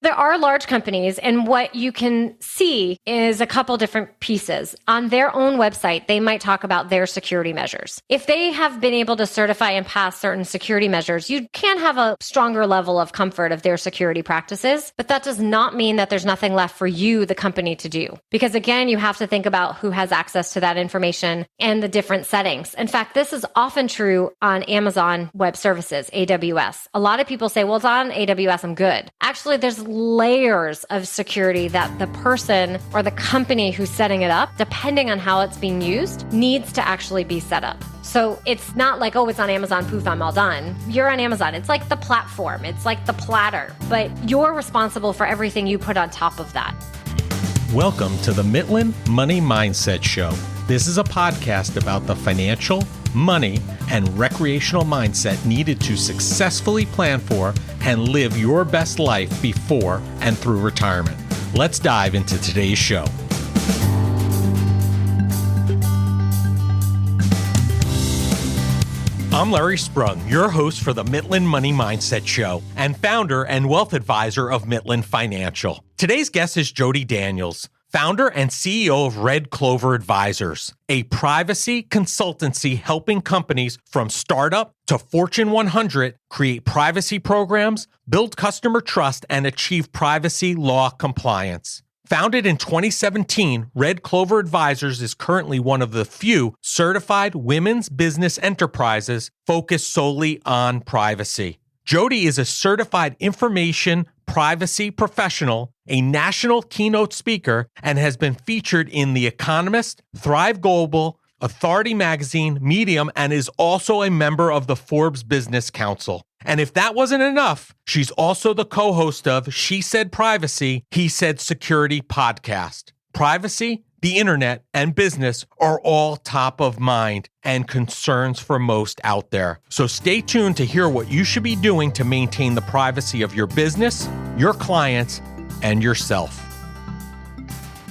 There are large companies, and what you can see is a couple different pieces. On their own website, they might talk about their security measures. If they have been able to certify and pass certain security measures, you can have a stronger level of comfort of their security practices, but that does not mean that there's nothing left for you, the company, to do. Because again, you have to think about who has access to that information and the different settings. In fact, this is often true on Amazon Web Services, AWS. A lot of people say, well, it's on AWS, I'm good. Actually, there's layers of security that the person or the company who's setting it up, depending on how it's being used, needs to actually be set up. So it's not like, oh, it's on Amazon, poof, I'm all done. You're on Amazon. It's like the platform. It's like the platter. But you're responsible for everything you put on top of that. Welcome to the Mitlin Money Mindset Show. This is a podcast about the financial, money, and recreational mindset needed to successfully plan for and live your best life before and through retirement. Let's dive into today's show. I'm Larry Sprung, your host for the Mitlin Money Mindset Show and founder and wealth advisor of Mitlin Financial. Today's guest is Jodi Daniels, founder and CEO of Red Clover Advisors, a privacy consultancy helping companies from startup to Fortune 100 create privacy programs, build customer trust, and achieve privacy law compliance. Founded in 2017, Red Clover Advisors is currently one of the few certified women's business enterprises focused solely on privacy. Jodi is a certified information privacy professional, a national keynote speaker, and has been featured in The Economist, Thrive Global, Authority Magazine, Medium, and is also a member of the Forbes Business Council. And if that wasn't enough, she's also the co-host of She Said Privacy, He Said Security podcast. Privacy, the internet, and business are all top of mind and concerns for most out there. So stay tuned to hear what you should be doing to maintain the privacy of your business, your clients, and yourself.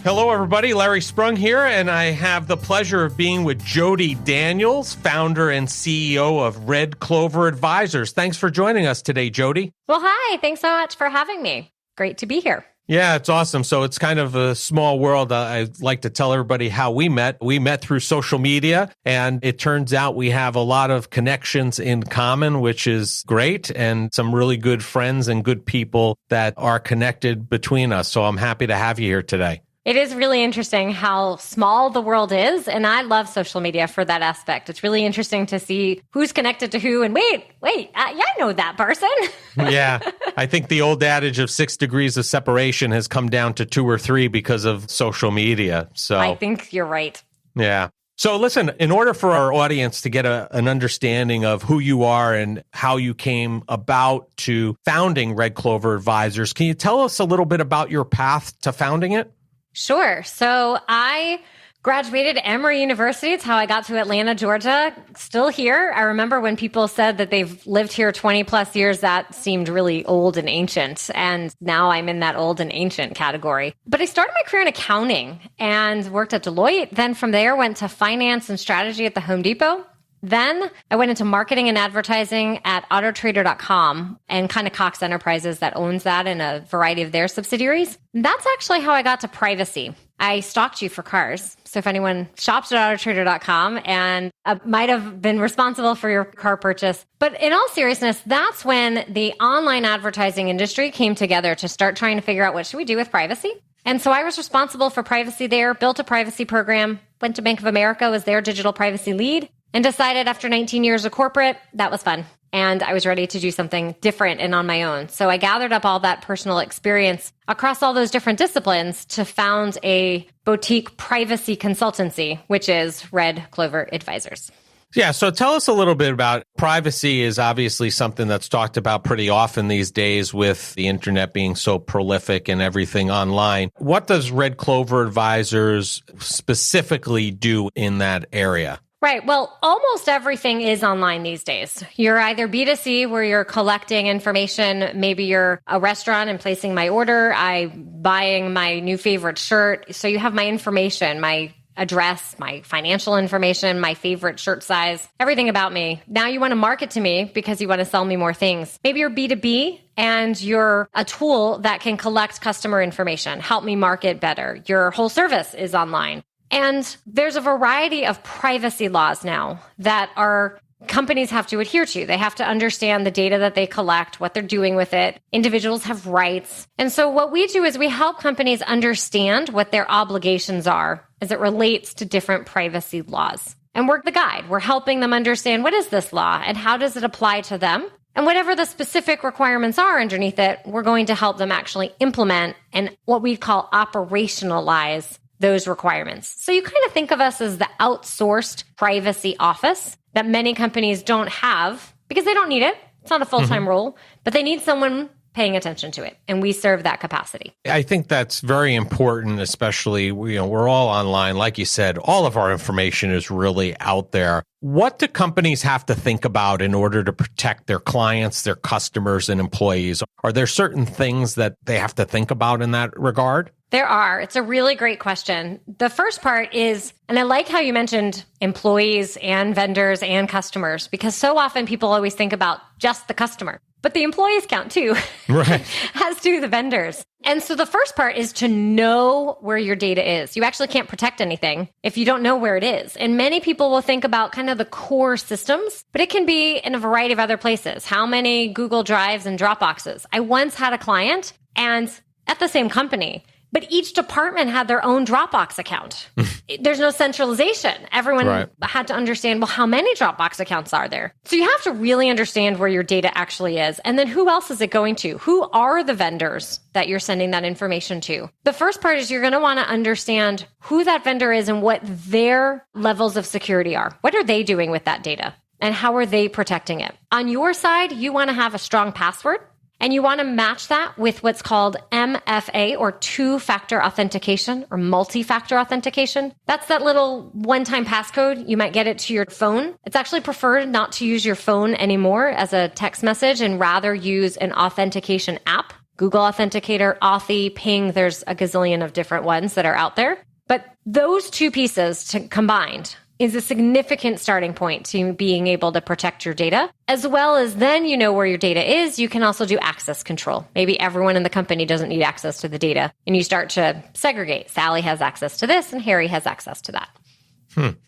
Hello, everybody. Larry Sprung here, and I have the pleasure of being with Jodi Daniels, founder and CEO of Red Clover Advisors. Thanks for joining us today, Jodi. Well, hi. Thanks so much for having me. Great to be here. Yeah, it's awesome. So it's kind of a small world. I like to tell everybody how we met. We met through social media, and it turns out we have a lot of connections in common, which is great, and some really good friends and good people that are connected between us. So I'm happy to have you here today. It is really interesting how small the world is, and I love social media for that aspect. It's really interesting to see who's connected to who, and yeah, I know that person. Yeah, I think the old adage of 6 degrees of separation has come down to 2 or 3 because of social media. So I think you're right. Yeah. So listen, in order for our audience to get an understanding of who you are and how you came about to founding Red Clover Advisors, can you tell us a little bit about your path to founding it? Sure. So I graduated Emory University. It's how I got to Atlanta, Georgia. Still here. I remember when people said that they've lived here 20 plus years, that seemed really old and ancient. And now I'm in that old and ancient category. But I started my career in accounting and worked at Deloitte. Then from there, went to finance and strategy at the Home Depot. Then I went into marketing and advertising at autotrader.com and kind of Cox Enterprises that owns that and a variety of their subsidiaries. That's actually how I got to privacy. I stalked you for cars. So if anyone shops at autotrader.com and might have been responsible for your car purchase. But in all seriousness, that's when the online advertising industry came together to start trying to figure out what should we do with privacy. And so I was responsible for privacy there, built a privacy program, went to Bank of America, was their digital privacy lead, and decided after 19 years of corporate, that was fun. And I was ready to do something different and on my own. So I gathered up all that personal experience across all those different disciplines to found a boutique privacy consultancy, which is Red Clover Advisors. Yeah, so tell us a little bit about privacy is obviously something that's talked about pretty often these days with the internet being so prolific and everything online. What does Red Clover Advisors specifically do in that area? Right. Well, almost everything is online these days. You're either B2C where you're collecting information. Maybe you're a restaurant and placing my order. I'm buying my new favorite shirt. So you have my information, my address, my financial information, my favorite shirt size, everything about me. Now you want to market to me because you want to sell me more things. Maybe you're B2B and you're a tool that can collect customer information, help me market better. Your whole service is online. And there's a variety of privacy laws now that our companies have to adhere to. They have to understand the data that they collect, what they're doing with it. Individuals have rights. And so what we do is we help companies understand what their obligations are as it relates to different privacy laws. And we're the guide. We're helping them understand what is this law and how does it apply to them? And whatever the specific requirements are underneath it, we're going to help them actually implement and what we call operationalize those requirements. So you kind of think of us as the outsourced privacy office that many companies don't have because they don't need it. It's not a full-time role, but they need someone paying attention to it. And we serve that capacity. I think that's very important, especially, we're all online. Like you said, all of our information is really out there. What do companies have to think about in order to protect their clients, their customers, and employees? Are there certain things that they have to think about in that regard? There are. It's a really great question. The first part is, and I like how you mentioned employees and vendors and customers, because so often people always think about just the customer, but the employees count too, right? As do the vendors. And so the first part is to know where your data is. You actually can't protect anything if you don't know where it is. And many people will think about kind of the core systems, but it can be in a variety of other places. How many Google Drives and Dropboxes? I once had a client and at the same company, but each department had their own Dropbox account. There's no centralization. Everyone had to understand, well, how many Dropbox accounts are there? So you have to really understand where your data actually is. And then who else is it going to? Who are the vendors that you're sending that information to? The first part is you're going to want to understand who that vendor is and what their levels of security are. What are they doing with that data? And how are they protecting it? On your side, you want to have a strong password. And you want to match that with what's called MFA or two-factor authentication or multi-factor authentication. That's that little one-time passcode. You might get it to your phone. It's actually preferred not to use your phone anymore as a text message and rather use an authentication app. Google Authenticator, Authy, Ping, there's a gazillion of different ones that are out there. But those two pieces combined is a significant starting point to being able to protect your data, as well as then you know where your data is. You can also do access control. Maybe everyone in the company doesn't need access to the data, and you start to segregate. Sally has access to this, and Harry has access to that.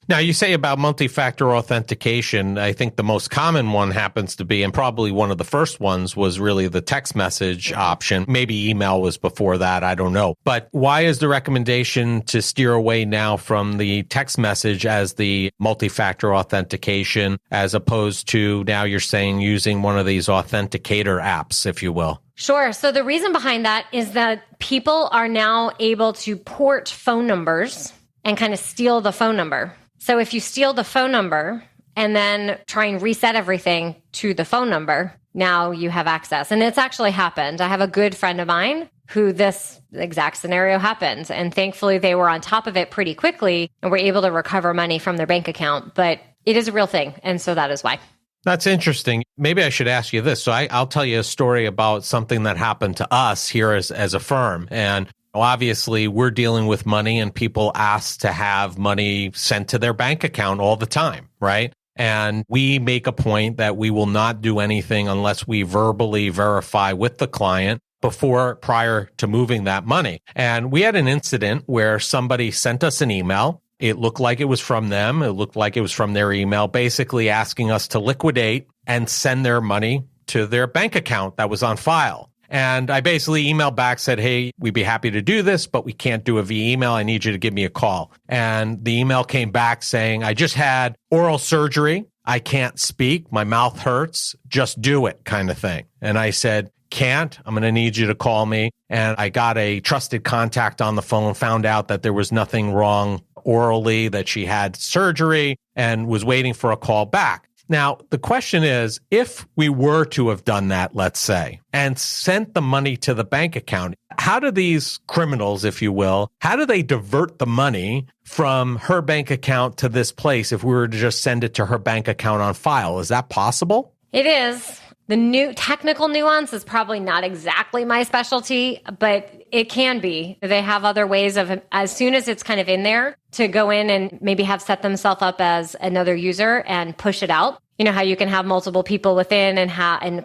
Now, you say about multi-factor authentication. I think the most common one happens to be, and probably one of the first ones was really the text message option. Maybe email was before that. I don't know. But why is the recommendation to steer away now from the text message as the multi-factor authentication, as opposed to now you're saying using one of these authenticator apps, if you will? Sure. So the reason behind that is that people are now able to port phone numbers and kind of steal the phone number. So if you steal the phone number and then try and reset everything to the phone number, now you have access. And it's actually happened. I have a good friend of mine who this exact scenario happened. And thankfully, they were on top of it pretty quickly and were able to recover money from their bank account. But it is a real thing. And so that is why. That's interesting. Maybe I should ask you this. So I'll tell you a story about something that happened to us here as a firm. And obviously, we're dealing with money and people ask to have money sent to their bank account all the time, right? And we make a point that we will not do anything unless we verbally verify with the client prior to moving that money. And we had an incident where somebody sent us an email. It looked like it was from them. It looked like it was from their email, basically asking us to liquidate and send their money to their bank account that was on file. And I basically emailed back, said, hey, we'd be happy to do this, but we can't do it via email. I need you to give me a call. And the email came back saying, I just had oral surgery. I can't speak. My mouth hurts. Just do it, kind of thing. And I said, can't. I'm going to need you to call me. And I got a trusted contact on the phone, found out that there was nothing wrong orally, that she had surgery, and was waiting for a call back. Now, the question is, if we were to have done that, let's say, and sent the money to the bank account, how do these criminals, if you will, how do they divert the money from her bank account to this place if we were to just send it to her bank account on file? Is that possible? It is. The new technical nuance is probably not exactly my specialty, but It can be. They have other ways of, as soon as it's kind of in there, to go in and maybe have set themselves up as another user and push it out. You know how you can have multiple people within and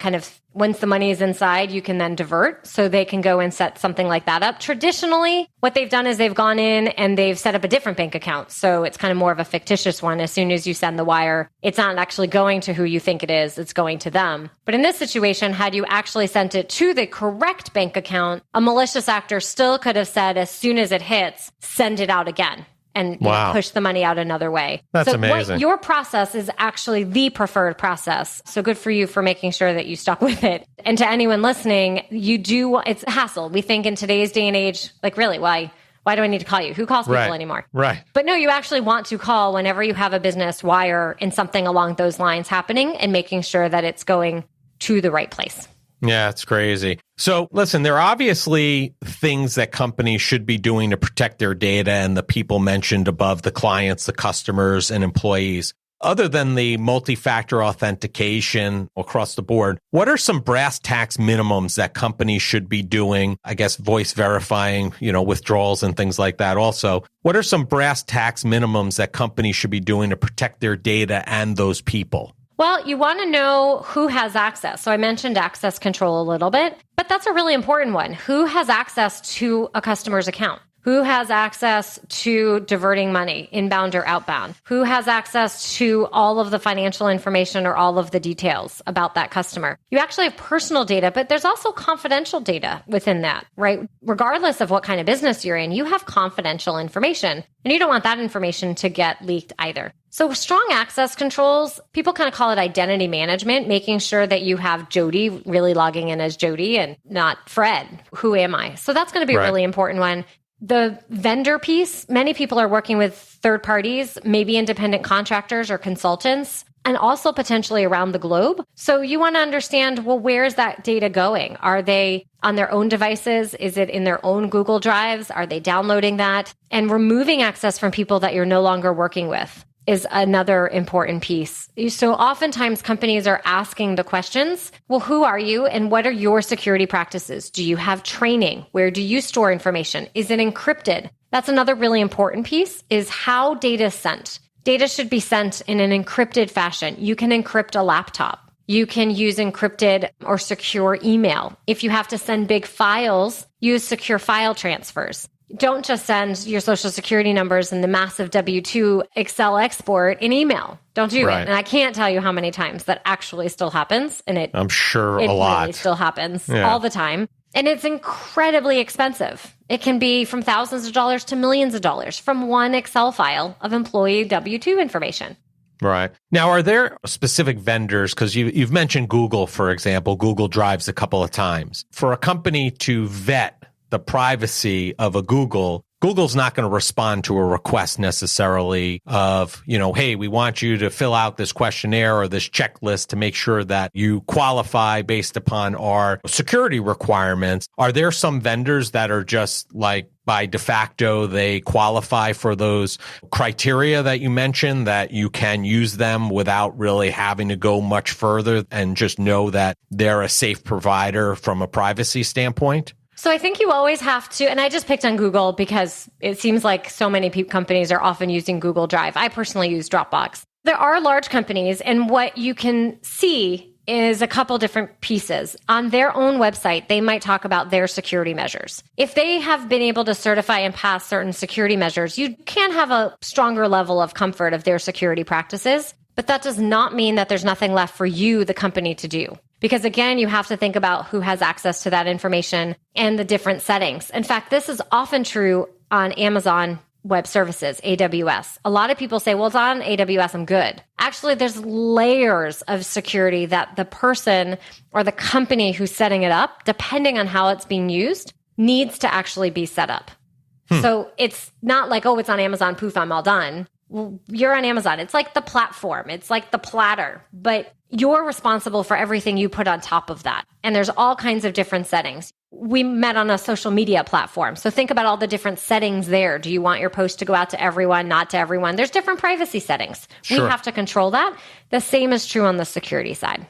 kind of once the money is inside, you can then divert. So they can go and set something like that up. Traditionally, what they've done is they've gone in and they've set up a different bank account. So it's kind of more of a fictitious one. As soon as you send the wire, it's not actually going to who you think it is. It's going to them. But in this situation, had you actually sent it to the correct bank account, a malicious actor still could have said, as soon as it hits, send it out again. And push the money out another way. That's amazing. Your process is actually the preferred process. So good for you for making sure that you stuck with it. And to anyone listening, it's a hassle. We think in today's day and age, like, really, why do I need to call you? Who calls people anymore? Right. But no, you actually want to call whenever you have a business wire and something along those lines happening and making sure that it's going to the right place. Yeah, it's crazy. So listen, there are obviously things that companies should be doing to protect their data and the people mentioned above, the clients, the customers, and employees. Other than the multi-factor authentication across the board, what are some brass tacks minimums that companies should be doing? I guess voice verifying, withdrawals and things like that also. What are some brass tacks minimums that companies should be doing to protect their data and those people? Well, you want to know who has access. So I mentioned access control a little bit, but that's a really important one. Who has access to a customer's account? Who has access to diverting money, inbound or outbound? Who has access to all of the financial information or all of the details about that customer? You actually have personal data, but there's also confidential data within that, right? Regardless of what kind of business you're in, you have confidential information, and you don't want that information to get leaked either. So strong access controls, people kind of call it identity management, making sure that you have Jodi really logging in as Jodi and not Fred. Who am I? So that's going to be a really important one. The vendor piece, many people are working with third parties, maybe independent contractors or consultants, and also potentially around the globe. So you want to understand, well, where is that data going? Are they on their own devices? Is it in their own Google Drives? Are they downloading that? And removing access from people that you're no longer working with is another important piece. So oftentimes companies are asking the questions, well, who are you and what are your security practices? Do you have training? Where do you store information? Is it encrypted? That's another really important piece, is how data is sent. Data should be sent in an encrypted fashion. You can encrypt a laptop. You can use encrypted or secure email. If you have to send big files, use secure file transfers. Don't just send your social security numbers and the massive W-2 Excel export in email. Don't do it. And I can't tell you how many times that actually still happens. And I'm sure a lot. Really still happens all the time. And it's incredibly expensive. It can be from thousands of dollars to millions of dollars from one Excel file of employee W-2 information. Right. Now, are there specific vendors, because you've mentioned Google, for example, Google Drives a couple of times. For a company to vet the privacy of a Google's not going to respond to a request necessarily of, hey, we want you to fill out this questionnaire or this checklist to make sure that you qualify based upon our security requirements. Are there some vendors that are just like by de facto, they qualify for those criteria that you mentioned, that you can use them without really having to go much further and just know that they're a safe provider from a privacy standpoint? So I think you always have to, and I just picked on Google because it seems like so many companies are often using Google Drive. I personally use Dropbox. There are large companies, and what you can see is a couple different pieces. On their own website, they might talk about their security measures. If they have been able to certify and pass certain security measures, you can have a stronger level of comfort of their security practices. But that does not mean that there's nothing left for you, the company, to do. Because again, you have to think about who has access to that information and the different settings. In fact, this is often true on Amazon Web Services, AWS. A lot of people say, well, it's on AWS, I'm good. Actually, there's layers of security that the person or the company who's setting it up, depending on how it's being used, needs to actually be set up. So it's not like, oh, it's on Amazon, poof, I'm all done. Well, you're on Amazon. It's like the platform. It's like the platter, but you're responsible for everything you put on top of that. And there's all kinds of different settings. We met on a social media platform. So think about all the different settings there. Do you want your post to go out to everyone, not to everyone? There's different privacy settings. Sure. We have to control that. The same is true on the security side.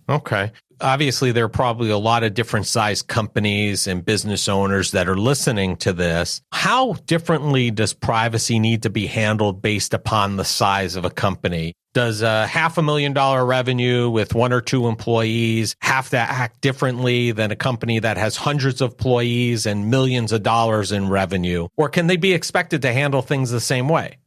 Okay. Obviously, there are probably a lot of different size companies and business owners that are listening to this. How differently does privacy need to be handled based upon the size of a company? Does a $500,000 revenue with 1 or 2 employees have to act differently than a company that has hundreds of employees and millions of dollars in revenue? Or can they be expected to handle things the same way?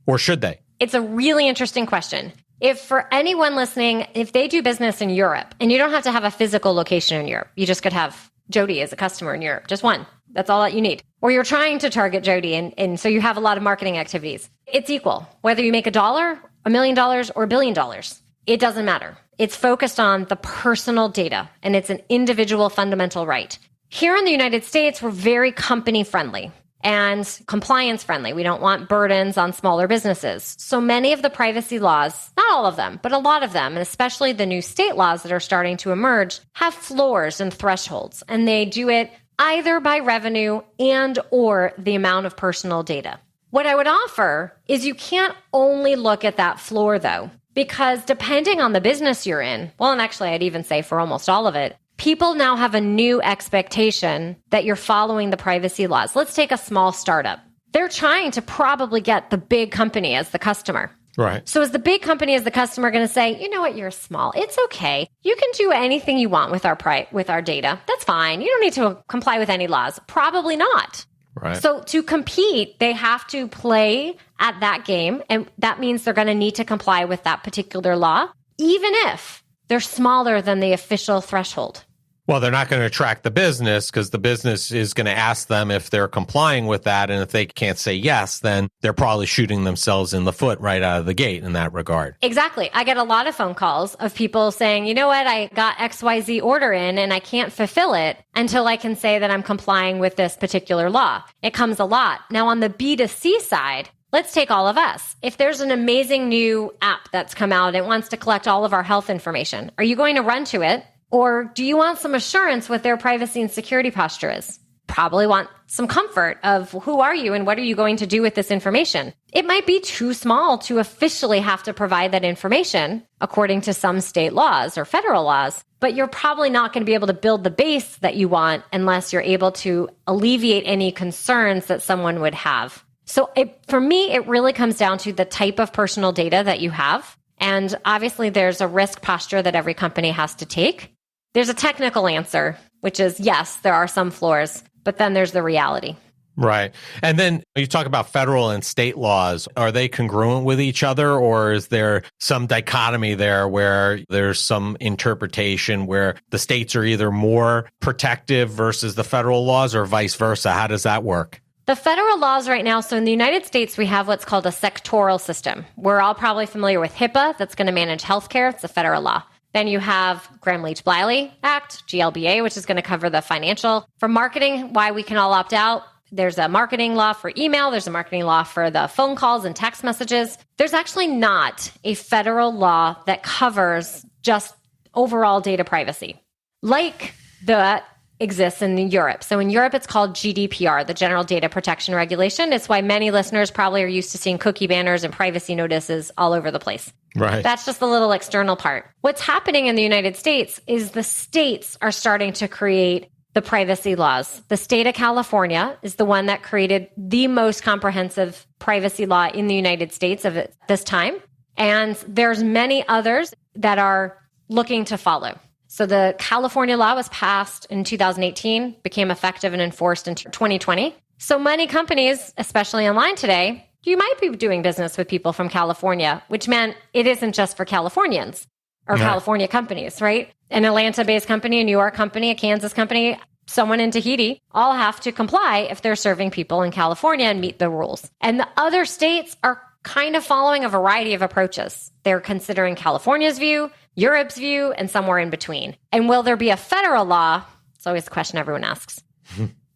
Or should they? It's a really interesting question. If for anyone listening, if they do business in Europe, and you don't have to have a physical location in Europe, you just could have Jodi as a customer in Europe, just one. That's all that you need. Or you're trying to target Jodi, and so you have a lot of marketing activities. It's equal. Whether you make $1, $1 million, or $1 billion, it doesn't matter. It's focused on the personal data, and it's an individual fundamental right. Here in the United States, we're very company friendly and compliance friendly. We don't want burdens on smaller businesses. So many of the privacy laws, not all of them, but a lot of them, and especially the new state laws that are starting to emerge, have floors and thresholds, and they do it either by revenue and or the amount of personal data. What I would offer is you can't only look at that floor though, because depending on the business you're in, well, and actually I'd even say for almost all of it, people now have a new expectation that you're following the privacy laws. Let's take a small startup. They're trying to probably get the big company as the customer. Right. So is the big company as the customer going to say, you know what, you're small. It's okay. You can do anything you want with our data. That's fine. You don't need to comply with any laws. Probably not. Right. So to compete, they have to play at that game. And that means they're going to need to comply with that particular law, even if they're smaller than the official threshold. Well, they're not going to attract the business because the business is going to ask them if they're complying with that. And if they can't say yes, then they're probably shooting themselves in the foot right out of the gate in that regard. Exactly. I get a lot of phone calls of people saying, you know what, I got XYZ order in and I can't fulfill it until I can say that I'm complying with this particular law. It comes a lot. Now, on the B2C side, let's take all of us. If there's an amazing new app that's come out and it wants to collect all of our health information, are you going to run to it? Or do you want some assurance what their privacy and security posture is? Probably want some comfort of who are you and what are you going to do with this information? It might be too small to officially have to provide that information according to some state laws or federal laws, but you're probably not going to be able to build the base that you want unless you're able to alleviate any concerns that someone would have. So for me, it really comes down to the type of personal data that you have. And obviously there's a risk posture that every company has to take. There's a technical answer, which is yes, there are some floors, but then there's the reality. Right. And then you talk about federal and state laws. Are they congruent with each other, or is there some dichotomy there where there's some interpretation where the states are either more protective versus the federal laws or vice versa? How does that work? The federal laws right now, so in the United States, we have what's called a sectoral system. We're all probably familiar with HIPAA, that's going to manage healthcare. It's a federal law. Then you have Gramm-Leach-Bliley Act, GLBA, which is going to cover the financial. For marketing, why we can all opt out, there's a marketing law for email. There's a marketing law for the phone calls and text messages. There's actually not a federal law that covers just overall data privacy, like that exists in Europe. So in Europe, it's called GDPR, the General Data Protection Regulation. It's why many listeners probably are used to seeing cookie banners and privacy notices all over the place. Right. That's just the little external part. What's happening in the United States is the states are starting to create the privacy laws. The state of California is the one that created the most comprehensive privacy law in the United States of this time. And there's many others that are looking to follow. So the California law was passed in 2018, became effective and enforced in 2020. So many companies, especially online today, you might be doing business with people from California, which meant it isn't just for Californians or California companies, right? An Atlanta-based company, a New York company, a Kansas company, someone in Tahiti, all have to comply if they're serving people in California and meet the rules. And the other states are kind of following a variety of approaches. They're considering California's view, Europe's view, and somewhere in between. And will there be a federal law? It's always the question everyone asks.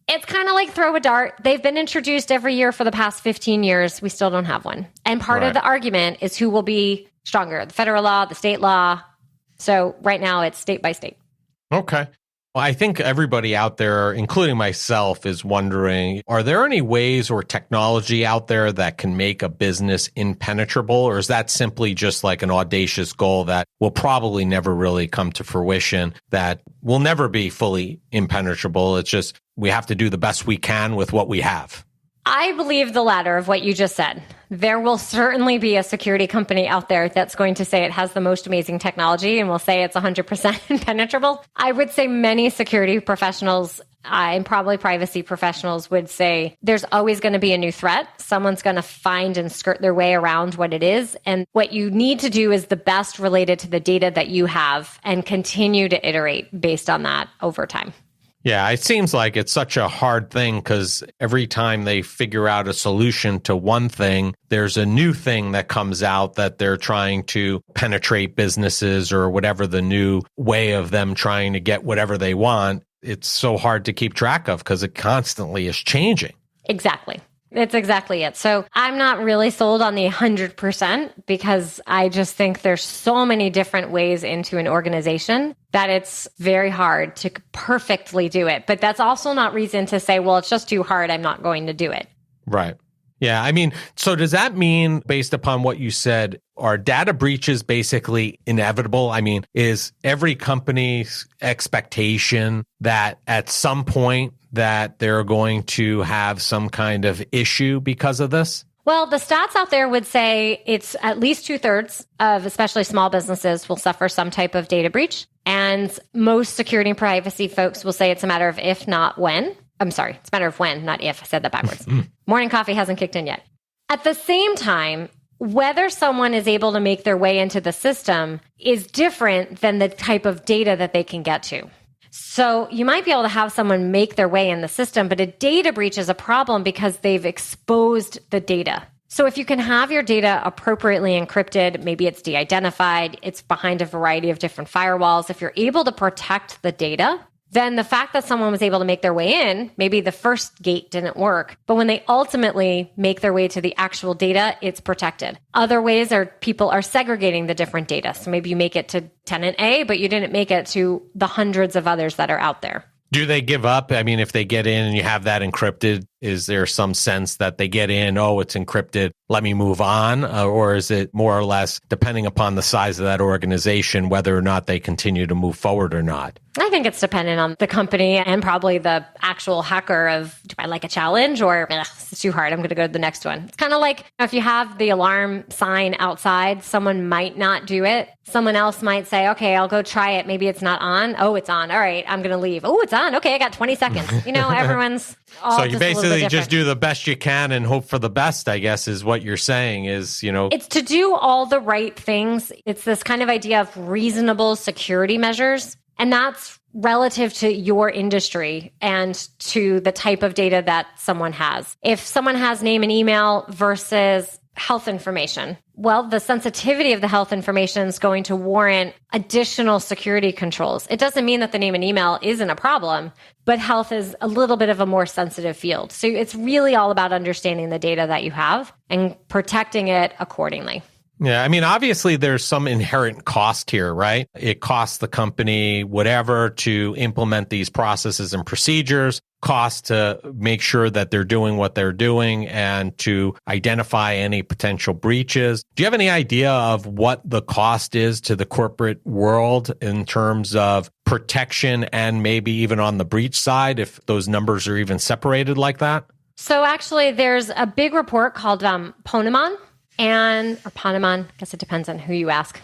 It's kind of like throw a dart. They've been introduced every year for the past 15 years. We still don't have one. And part of the argument is who will be stronger, the federal law, the state law. So right now it's state by state. Okay. Well, I think everybody out there, including myself, is wondering, are there any ways or technology out there that can make a business impenetrable? Or is that simply just like an audacious goal that will probably never really come to fruition, that will never be fully impenetrable? It's just we have to do the best we can with what we have. I believe the latter of what you just said. There will certainly be a security company out there that's going to say it has the most amazing technology and will say it's 100% impenetrable. I would say many security professionals and probably privacy professionals would say there's always going to be a new threat. Someone's going to find and skirt their way around what it is. And what you need to do is the best related to the data that you have and continue to iterate based on that over time. Yeah, it seems like it's such a hard thing because every time they figure out a solution to one thing, there's a new thing that comes out that they're trying to penetrate businesses or whatever the new way of them trying to get whatever they want. It's so hard to keep track of because it constantly is changing. Exactly. It's exactly it. So I'm not really sold on the 100% because I just think there's so many different ways into an organization that it's very hard to perfectly do it. But that's also not reason to say, well, it's just too hard, I'm not going to do it. Right. Yeah. I mean, so does that mean, based upon what you said, are data breaches basically inevitable? I mean, is every company's expectation that at some point that they're going to have some kind of issue because of this? Well, the stats out there would say it's at least 2/3 of especially small businesses will suffer some type of data breach. And most security and privacy folks will say it's a matter of if, not when. I'm sorry, it's a matter of when, not if. I said that backwards. Morning coffee hasn't kicked in yet. At the same time, whether someone is able to make their way into the system is different than the type of data that they can get to. So you might be able to have someone make their way in the system, but a data breach is a problem because they've exposed the data. So if you can have your data appropriately encrypted, maybe it's de-identified, it's behind a variety of different firewalls. If you're able to protect the data, then the fact that someone was able to make their way in, maybe the first gate didn't work, but when they ultimately make their way to the actual data, it's protected. Other ways are people are segregating the different data. So maybe you make it to tenant A, but you didn't make it to the hundreds of others that are out there. Do they give up? I mean, if they get in and you have that encrypted, is there some sense that they get in, oh, it's encrypted, let me move on? Or is it more or less, depending upon the size of that organization, whether or not they continue to move forward or not? I think it's dependent on the company and probably the actual hacker of, do I like a challenge or it's too hard, I'm going to go to the next one. It's kind of like if you have the alarm sign outside, someone might not do it. Someone else might say, okay, I'll go try it. Maybe it's not on. Oh, it's on. All right, I'm going to leave. Oh, it's on. Okay, I got 20 seconds. You know, everyone's all so you just basically just do the best you can and hope for the best, I guess, is what you're saying is, you know. It's to do all the right things. It's this kind of idea of reasonable security measures. And that's relative to your industry and to the type of data that someone has. If someone has name and email versus health information, well, the sensitivity of the health information is going to warrant additional security controls. It doesn't mean that the name and email isn't a problem, but health is a little bit of a more sensitive field. So it's really all about understanding the data that you have and protecting it accordingly. Yeah, I mean, obviously there's some inherent cost here, right? It costs the company whatever to implement these processes and procedures, cost to make sure that they're doing what they're doing and to identify any potential breaches. Do you have any idea of what the cost is to the corporate world in terms of protection and maybe even on the breach side, if those numbers are even separated like that? So actually, there's a big report called Ponemon. Or Ponemon, I guess it depends on who you ask.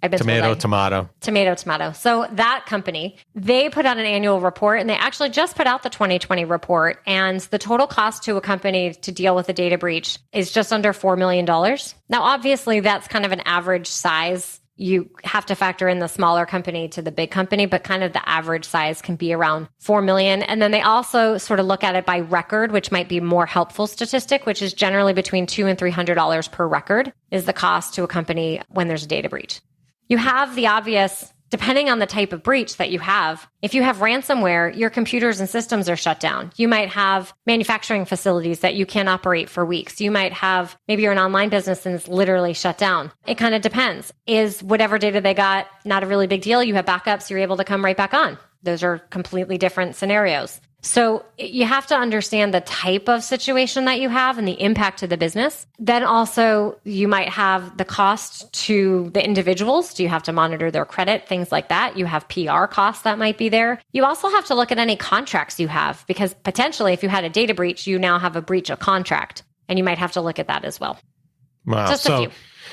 I've been Tomato. So that company, they put out an annual report and they actually just put out the 2020 report. And the total cost to a company to deal with a data breach is just under $4 million. Now, obviously, that's kind of an average size. You have to factor in the smaller company to the big company, but kind of the average size can be around 4 million. And then they also sort of look at it by record, which might be a more helpful statistic, which is generally between $200 and $300 per record is the cost to a company when there's a data breach. You have the obvious, depending on the type of breach that you have. If you have ransomware, your computers and systems are shut down. You might have manufacturing facilities that you can't operate for weeks. You might have, maybe you're an online business and it's literally shut down. It kind of depends. Is whatever data they got not a really big deal? You have backups, you're able to come right back on. Those are completely different scenarios. So you have to understand the type of situation that you have and the impact to the business. Then also you might have the cost to the individuals. Do you have to monitor their credit? Things like that. You have PR costs that might be there. You also have to look at any contracts you have, because potentially if you had a data breach, you now have a breach of contract, and you might have to look at that as well. Wow. Just a few.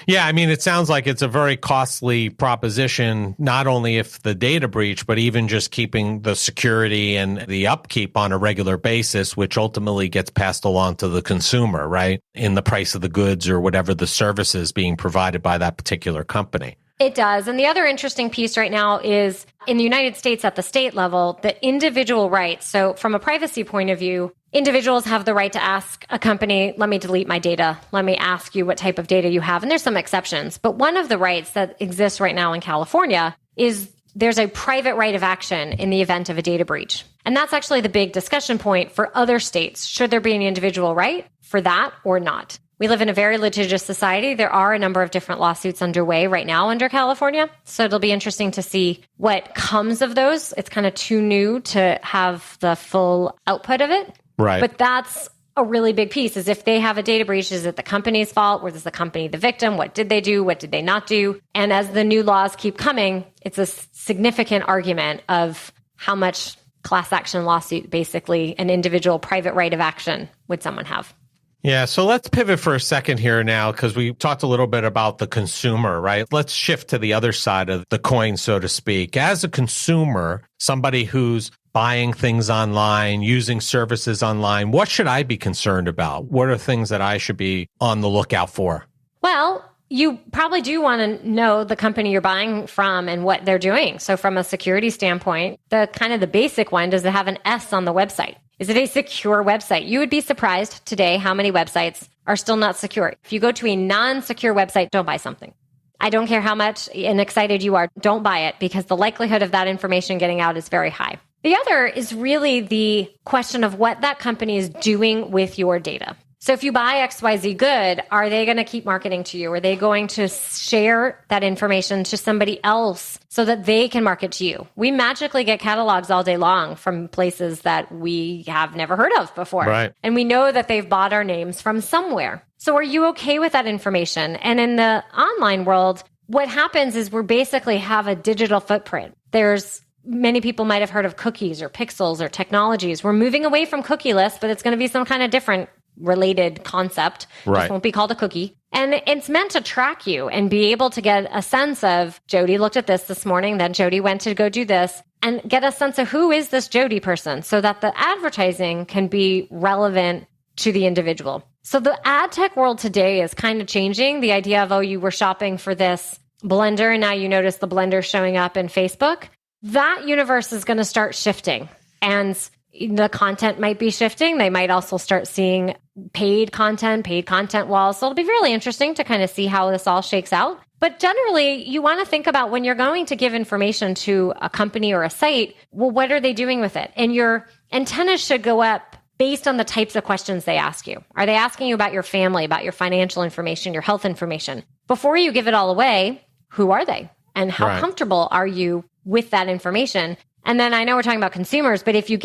Yeah, I mean, it sounds like it's a very costly proposition, not only if the data breach, but even just keeping the security and the upkeep on a regular basis, which ultimately gets passed along to the consumer, right? In the price of the goods or whatever the services being provided by that particular company. It does. And the other interesting piece right now is in the United States at the state level, the individual rights. So from a privacy point of view, individuals have the right to ask a company, let me delete my data. Let me ask you what type of data you have. And there's some exceptions. But one of the rights that exists right now in California is there's a private right of action in the event of a data breach. And that's actually the big discussion point for other states. Should there be an individual right for that or not? We live in a very litigious society. There are a number of different lawsuits underway right now under California. So it'll be interesting to see what comes of those. It's kind of too new to have the full output of it. Right. But that's a really big piece, is if they have a data breach, is it the company's fault? Or is the company the victim? What did they do? What did they not do? And as the new laws keep coming, it's a significant argument of how much class action lawsuit, basically an individual private right of action, would someone have. Yeah, so let's pivot for a second here now, because we talked a little bit about the consumer, right? Let's shift to the other side of the coin, so to speak. As a consumer, somebody who's buying things online, using services online, what should I be concerned about? What are things that I should be on the lookout for? Well, you probably do want to know the company you're buying from and what they're doing. So from a security standpoint, the basic one, does it have an S on the website? Is it a secure website? You would be surprised today how many websites are still not secure. If you go to a non-secure website, don't buy something. I don't care how much and excited you are, don't buy it, because the likelihood of that information getting out is very high. The other is really the question of what that company is doing with your data. So if you buy XYZ good, are they going to keep marketing to you? Are they going to share that information to somebody else so that they can market to you? We magically get catalogs all day long from places that we have never heard of before. Right. And we know that they've bought our names from somewhere. So are you okay with that information? And in the online world, what happens is we basically have a digital footprint. Many people might have heard of cookies or pixels or technologies. We're moving away from cookieless, but it's going to be some kind of different related concept. Right. It won't be called a cookie. And it's meant to track you and be able to get a sense of, Jodi looked at this morning, then Jodi went to go do this, and get a sense of who is this Jodi person, so that the advertising can be relevant to the individual. So the ad tech world today is kind of changing. The idea of, you were shopping for this blender and now you notice the blender showing up in Facebook. That universe is going to start shifting, and the content might be shifting. They might also start seeing paid content walls. So it'll be really interesting to kind of see how this all shakes out. But generally, you want to think about when you're going to give information to a company or a site, well, what are they doing with it? And your antennas should go up based on the types of questions they ask you. Are they asking you about your family, about your financial information, your health information? Before you give it all away, who are they? And how comfortable are you with that information? And then I know we're talking about consumers, but if you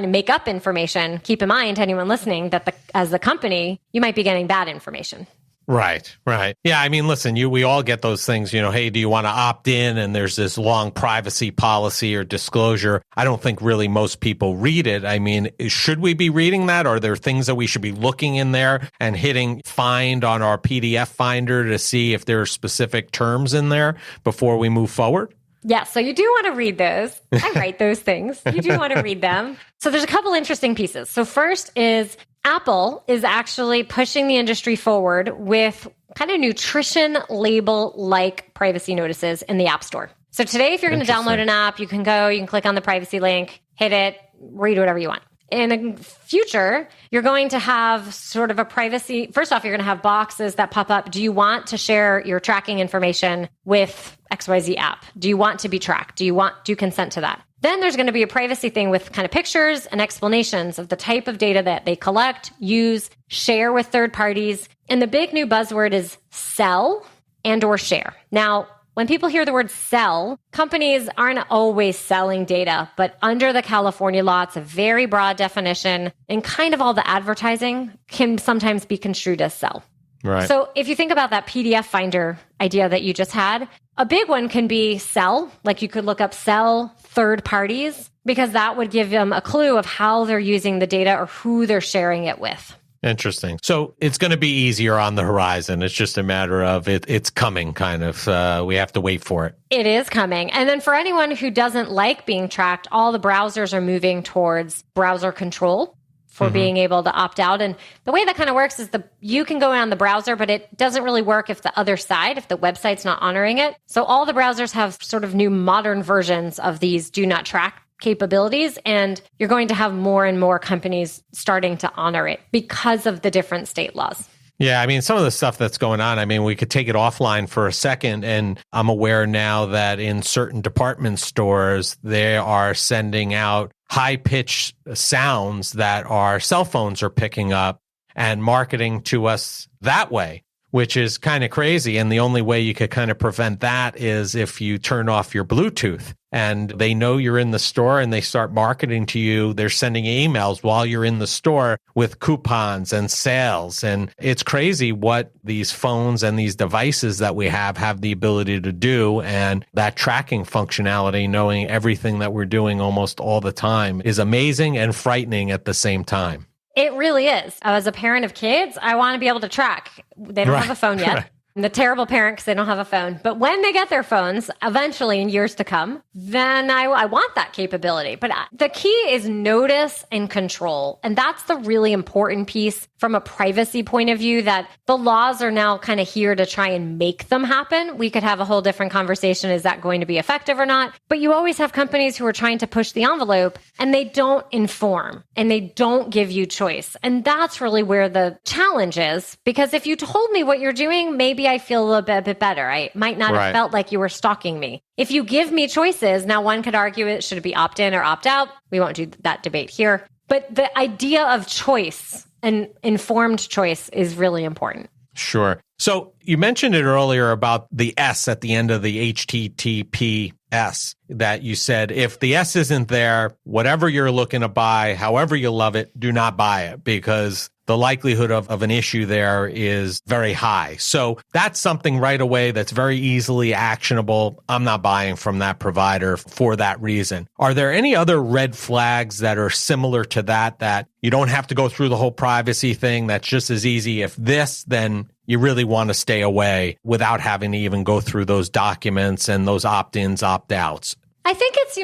make up information, keep in mind, anyone listening, that as the company, you might be getting bad information. Right. Yeah, I mean, listen, we all get those things, hey, do you want to opt in? And there's this long privacy policy or disclosure. I don't think really most people read it. I mean, should we be reading that? Are there things that we should be looking in there and hitting find on our PDF finder to see if there are specific terms in there before we move forward? Yeah, so you do want to read those. I write those things. You do want to read them. So there's a couple interesting pieces. So first is Apple is actually pushing the industry forward with kind of nutrition label-like privacy notices in the App Store. So today, if you're going to download an app, you can click on the privacy link, hit it, read whatever you want. In the future, you're going to have sort of a privacy. First off, you're going to have boxes that pop up. Do you want to share your tracking information with XYZ app? Do you want to be tracked? Do you consent to that? Then there's going to be a privacy thing with kind of pictures and explanations of the type of data that they collect, use, share with third parties. And the big new buzzword is sell and or share. Now, when people hear the word sell, companies aren't always selling data, but under the California law, it's a very broad definition, and kind of all the advertising can sometimes be construed as sell. Right. So if you think about that PDF finder idea that you just had, a big one can be sell, like you could look up sell third parties, because that would give them a clue of how they're using the data or who they're sharing it with. Interesting. So it's going to be easier on the horizon. It's just a matter of it's coming, kind of. We have to wait for it. It is coming. And then for anyone who doesn't like being tracked, all the browsers are moving towards browser control for being able to opt out. And the way that kind of works is you can go in on the browser, but it doesn't really work if the other side, if the website's not honoring it. So all the browsers have sort of new modern versions of these do not track capabilities, and you're going to have more and more companies starting to honor it because of the different state laws. Yeah, I mean, some of the stuff that's going on, I mean, we could take it offline for a second, and I'm aware now that in certain department stores, they are sending out high-pitched sounds that our cell phones are picking up and marketing to us that way, which is kind of crazy. And the only way you could kind of prevent that is if you turn off your Bluetooth and they know you're in the store and they start marketing to you. They're sending emails while you're in the store with coupons and sales. And it's crazy what these phones and these devices that we have the ability to do. And that tracking functionality, knowing everything that we're doing almost all the time, is amazing and frightening at the same time. It really is. As a parent of kids, I want to be able to track. They don't have a phone yet. Right. I'm the terrible parent because they don't have a phone. But when they get their phones, eventually in years to come, then I want that capability. But the key is notice and control. And that's the really important piece from a privacy point of view, that the laws are now kind of here to try and make them happen. We could have a whole different conversation. Is that going to be effective or not? But you always have companies who are trying to push the envelope and they don't inform and they don't give you choice. And that's really where the challenge is, because if you told me what you're doing, maybe I feel a little bit better. I might not have felt like you were stalking me. If you give me choices, now one could argue it should be opt in or opt out. We won't do that debate here. But the idea of choice and informed choice is really important. Sure. So you mentioned it earlier about the S at the end of the HTTPS, that you said, if the S isn't there, whatever you're looking to buy, however you love it, do not buy it, because the likelihood of an issue there is very high. So that's something right away that's very easily actionable. I'm not buying from that provider for that reason. Are there any other red flags that are similar to that you don't have to go through the whole privacy thing? That's just as easy. If this, then you really want to stay away without having to even go through those documents and those opt-ins, opt-outs. I think it's,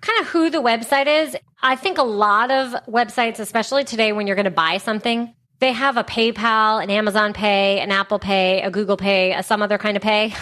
kind of who the website is. I think a lot of websites, especially today when you're going to buy something, they have a PayPal, an Amazon Pay, an Apple Pay, a Google Pay, some other kind of pay.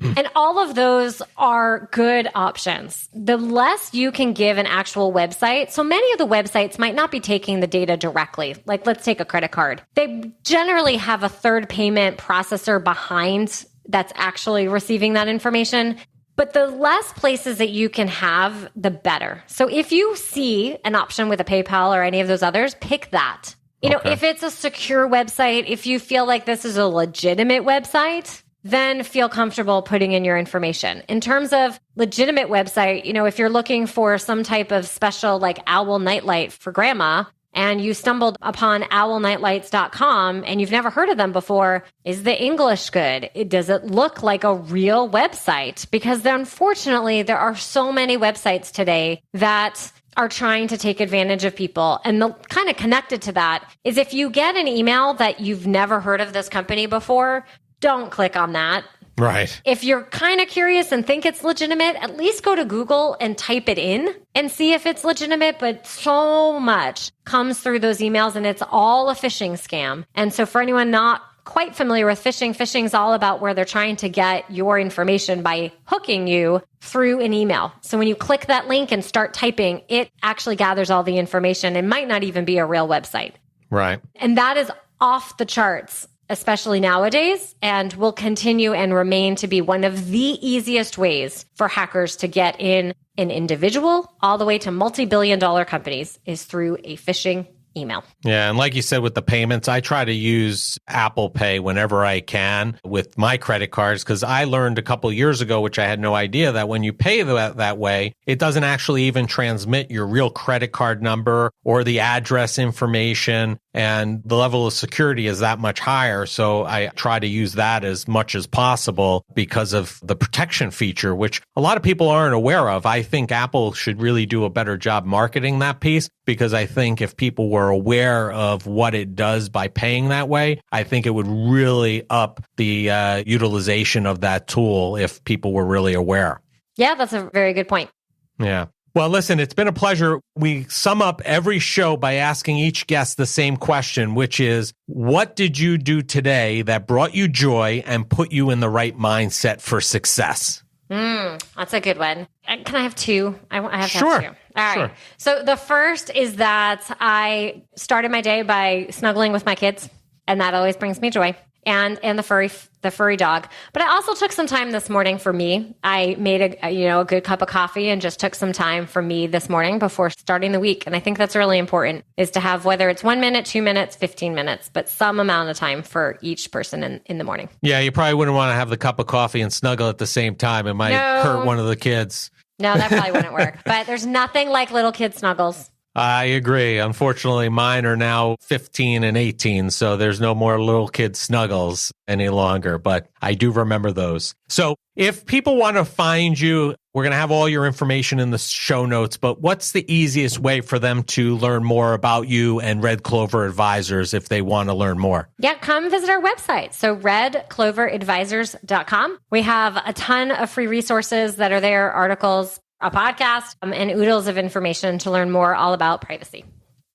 And all of those are good options. The less you can give an actual website. So many of the websites might not be taking the data directly. Like, let's take a credit card. They generally have a third payment processor behind that's actually receiving that information. But the less places that you can have, the better. So if you see an option with a PayPal or any of those others, pick that. If it's a secure website, if you feel like this is a legitimate website, then feel comfortable putting in your information. In terms of legitimate website, if you're looking for some type of special like owl nightlight for grandma, and you stumbled upon owlnightlights.com and you've never heard of them before, is the English good? Does it look like a real website? Because unfortunately, there are so many websites today that are trying to take advantage of people. And the kind of connected to that is if you get an email that you've never heard of this company before, don't click on that. Right. If you're kind of curious and think it's legitimate, at least go to Google and type it in and see if it's legitimate. But so much comes through those emails and it's all a phishing scam. And so for anyone not quite familiar with phishing, phishing is all about where they're trying to get your information by hooking you through an email. So when you click that link and start typing, it actually gathers all the information. It might not even be a real website. Right. And that is off the charts, especially nowadays, and will continue and remain to be one of the easiest ways for hackers to get in an individual all the way to multi-billion-dollar companies is through a phishing email. Yeah. And like you said, with the payments, I try to use Apple Pay whenever I can with my credit cards, because I learned a couple of years ago, which I had no idea, that when you pay that way, it doesn't actually even transmit your real credit card number or the address information, and the level of security is that much higher. So I try to use that as much as possible because of the protection feature, which a lot of people aren't aware of. I think Apple should really do a better job marketing that piece, because I think if people were aware of what it does by paying that way, I think it would really up the utilization of that tool if people were really aware. Yeah, that's a very good point. Yeah. Well, listen, it's been a pleasure. We sum up every show by asking each guest the same question, which is, what did you do today that brought you joy and put you in the right mindset for success? That's a good one. Can I have two? I have to Sure. have two. All right. Sure. So the first is that I started my day by snuggling with my kids, and that always brings me joy. And the furry dog. But I also took some time this morning for me. I made a good cup of coffee and just took some time for me this morning before starting the week. And I think that's really important, is to have, whether it's 1 minute, 2 minutes, 15 minutes, but some amount of time for each person in the morning. Yeah, you probably wouldn't want to have the cup of coffee and snuggle at the same time. It might hurt one of the kids. No, that probably wouldn't work. But there's nothing like little kid snuggles. I agree. Unfortunately, mine are now 15 and 18, so there's no more little kid snuggles any longer, but I do remember those. So if people want to find you, we're going to have all your information in the show notes, but what's the easiest way for them to learn more about you and Red Clover Advisors if they want to learn more? Yeah, come visit our website. So redcloveradvisors.com. We have a ton of free resources that are there, articles, a podcast, and oodles of information to learn more all about privacy.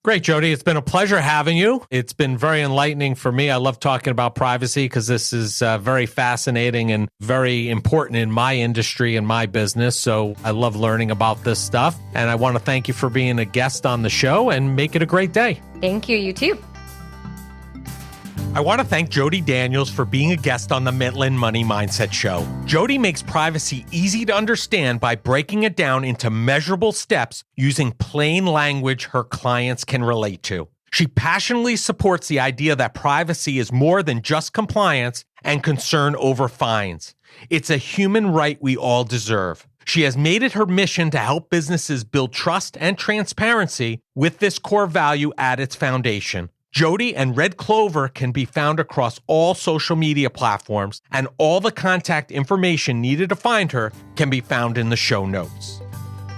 Great, Jodi. It's been a pleasure having you. It's been very enlightening for me. I love talking about privacy because this is very fascinating and very important in my industry and my business. So I love learning about this stuff. And I want to thank you for being a guest on the show, and make it a great day. Thank you. You too. I want to thank Jodi Daniels for being a guest on the Mitlin Money Mindset Show. Jodi makes privacy easy to understand by breaking it down into measurable steps using plain language her clients can relate to. She passionately supports the idea that privacy is more than just compliance and concern over fines. It's a human right we all deserve. She has made it her mission to help businesses build trust and transparency with this core value at its foundation. Jodi and Red Clover can be found across all social media platforms, and all the contact information needed to find her can be found in the show notes.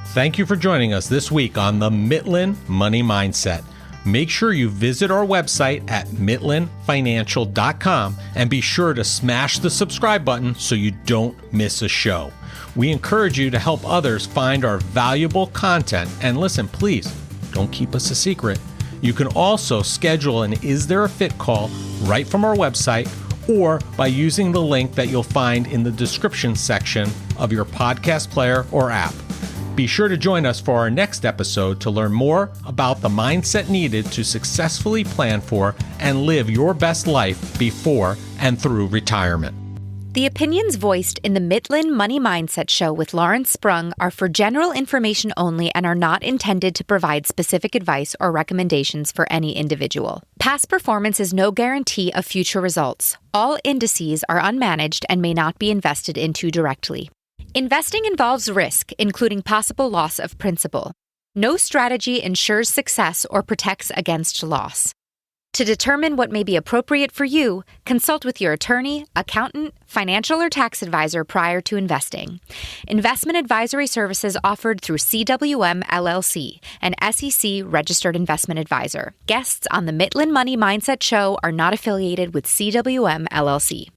Thank you for joining us this week on the Mitlin Money Mindset. Make sure you visit our website at mitlinfinancial.com and be sure to smash the subscribe button so you don't miss a show. We encourage you to help others find our valuable content. And listen, please, don't keep us a secret. You can also schedule an Is There a Fit call right from our website, or by using the link that you'll find in the description section of your podcast player or app. Be sure to join us for our next episode to learn more about the mindset needed to successfully plan for and live your best life before and through retirement. The opinions voiced in the Mitlin Money Mindset Show with Lawrence Sprung are for general information only and are not intended to provide specific advice or recommendations for any individual. Past performance is no guarantee of future results. All indices are unmanaged and may not be invested into directly. Investing involves risk, including possible loss of principal. No strategy ensures success or protects against loss. To determine what may be appropriate for you, consult with your attorney, accountant, financial or tax advisor prior to investing. Investment advisory services offered through CWM LLC, an SEC registered investment advisor. Guests on the Mitlin Money Mindset Show are not affiliated with CWM LLC.